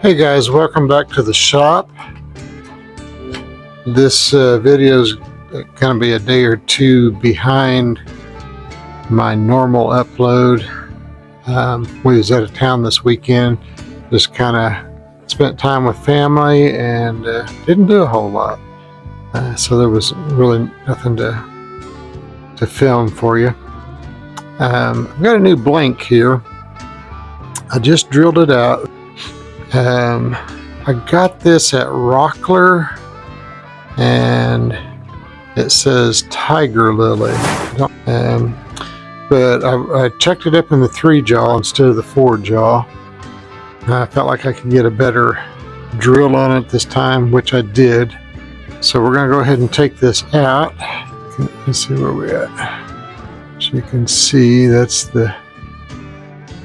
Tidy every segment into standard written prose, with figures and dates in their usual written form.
Hey guys, welcome back to the shop. This video is going to be a day or two behind my normal upload. We was out of town this weekend, just kind of spent time with family and didn't do a whole lot. So there was really nothing to film for you. I've got a new blank here. I just drilled it out. I got this at Rockler and it says Tiger Lily. But I checked it up in the 3-jaw instead of the 4-jaw. I felt like I could get a better drill on it this time, which I did. So we're going to go ahead and take this out. Let's see where we're at. So you can see that's the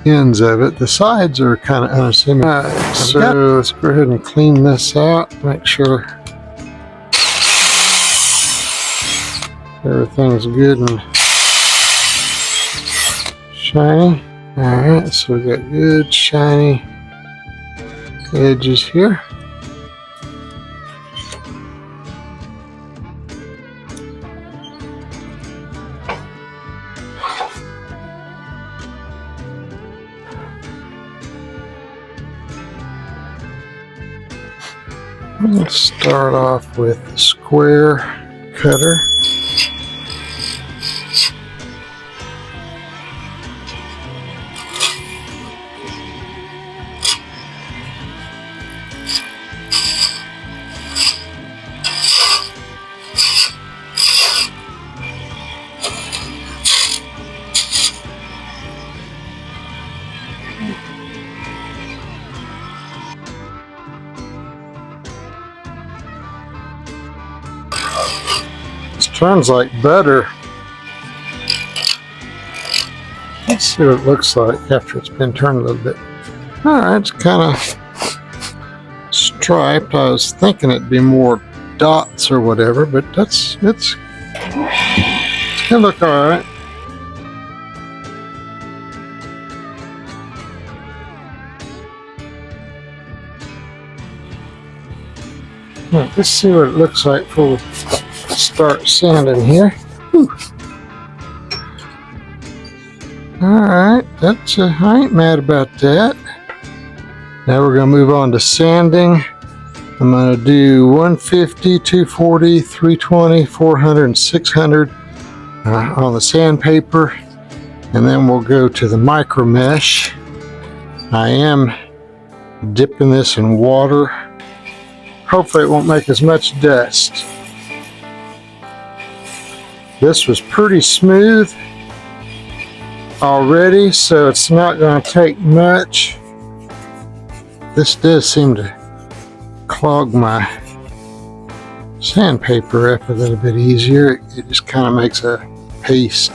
ends of it. The sides are kind of unassuming. Alright, so let's go ahead and clean this out. Make sure everything's good and shiny. Alright, so we got good shiny edges here. Let's start off with the square cutter. This turns like butter. Let's see what it looks like after it's been turned a little bit. Alright, it's kind of striped. I was thinking it'd be more dots or whatever, but it's gonna look alright. Let's see what it looks like before we start sanding here. Alright, I ain't mad about that. Now we're going to move on to sanding. I'm going to do 150, 240, 320, 400, and 600 on the sandpaper. And then we'll go to the micro mesh. I am dipping this in water. Hopefully it won't make as much dust. This was pretty smooth already, so it's not going to take much. This does seem to clog my sandpaper up a little bit easier. It just kind of makes a paste.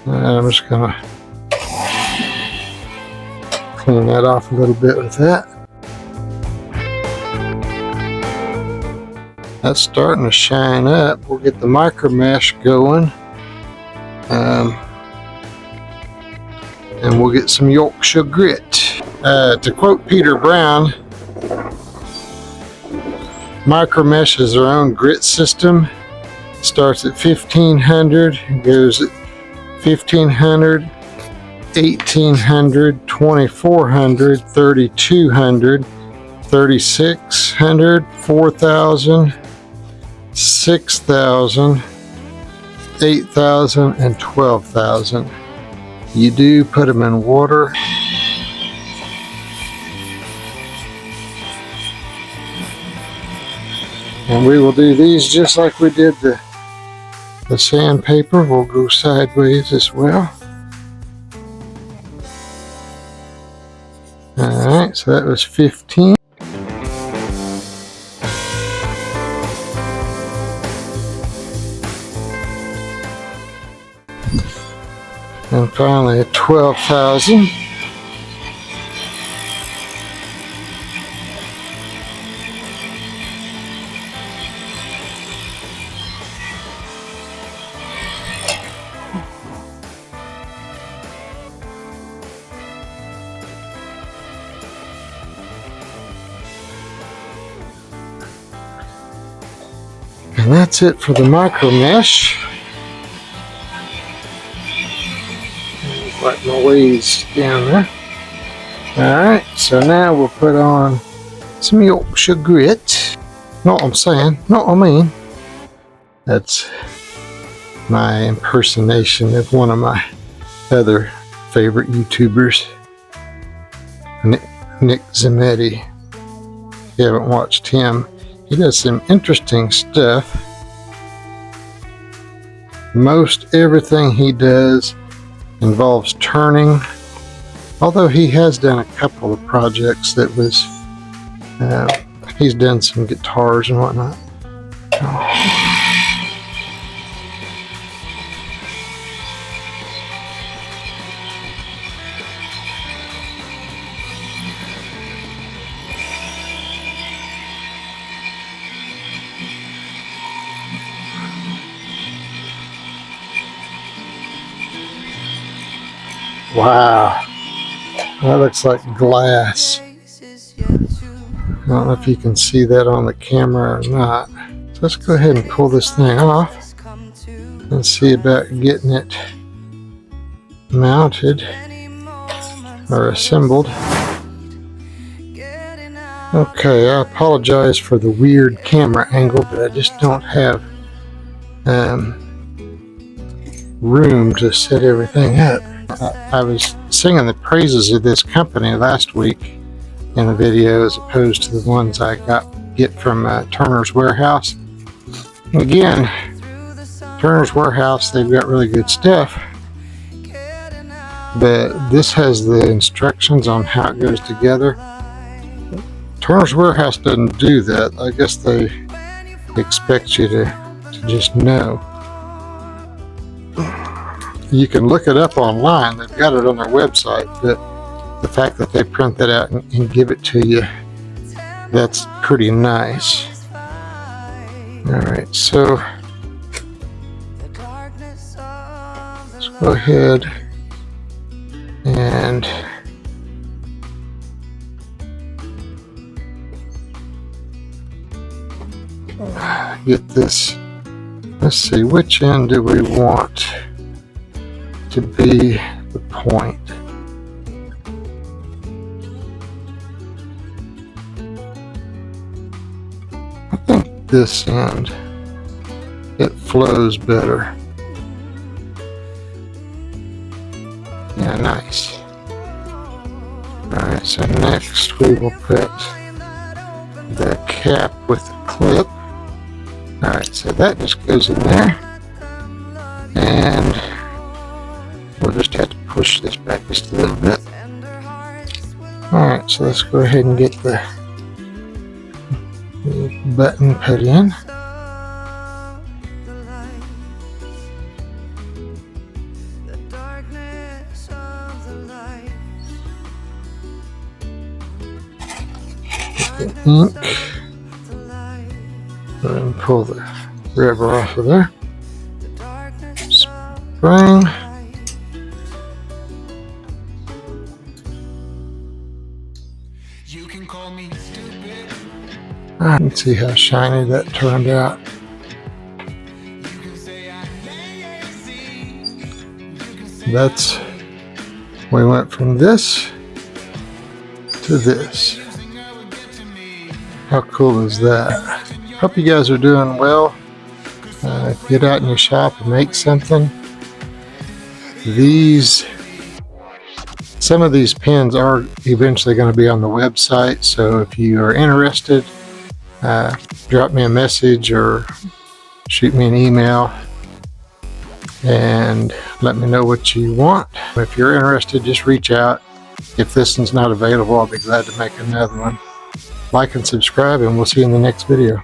I'm just going to clean that off a little bit with that. That's starting to shine up. We'll get the micro mesh going. And we'll get some Yorkshire grit. To quote Peter Brown, micro mesh is their own grit system. Starts at 1500, goes at 1500, 1800, 2400, 3200, 3600, 4000, 6,000, 8,000, and 12,000. You do put them in water. And we will do these just like we did the sandpaper. We'll go sideways as well. Alright, so that was 15. And finally a 12,000. And that's it for the micro mesh. Wipe my ways down there. Alright, so now we'll put on some Yorkshire grit. Know what I'm saying? Know what I mean? That's my impersonation of one of my other favorite YouTubers, Nick Zametti. If you haven't watched him, he does some interesting stuff. Most everything he does involves turning, although he has done a couple of projects that was, he's done some guitars and whatnot. Wow, that looks like glass. I don't know if you can see that on the camera or not. So let's go ahead and pull this thing off and see about getting it mounted or assembled. Okay, I apologize for the weird camera angle, but I just don't have room to set everything up. I was singing the praises of this company last week in the video as opposed to the ones I get from Turner's Warehouse. Again, Turner's Warehouse, they've got really good stuff, but this has the instructions on how it goes together. Turner's Warehouse doesn't do that. I guess they expect you to just know. You can look it up online. They've got it on their website, but the fact that they print that out and give it to you, that's pretty nice. Alright, so let's go ahead and get this. Let's see, which end do we want to be the point? I think this end, it flows better. Yeah, nice. Alright, so next we will put the cap with the clip. Alright, so that just goes in there. And we'll just have to push this back just a little bit. Alright, so let's go ahead and get the button put in. Get the ink. And pull the rubber off of there. Spring. I can see how shiny that turned out. That's, we went from this to this. How cool is that? Hope you guys are doing well. Get out in your shop and make something. Some of these pins are eventually going to be on the website, so if you are interested, drop me a message or shoot me an email and let me know what you want. If you're interested, just reach out. If this one's not available, I'll be glad to make another one. Like and subscribe, and we'll see you in the next video.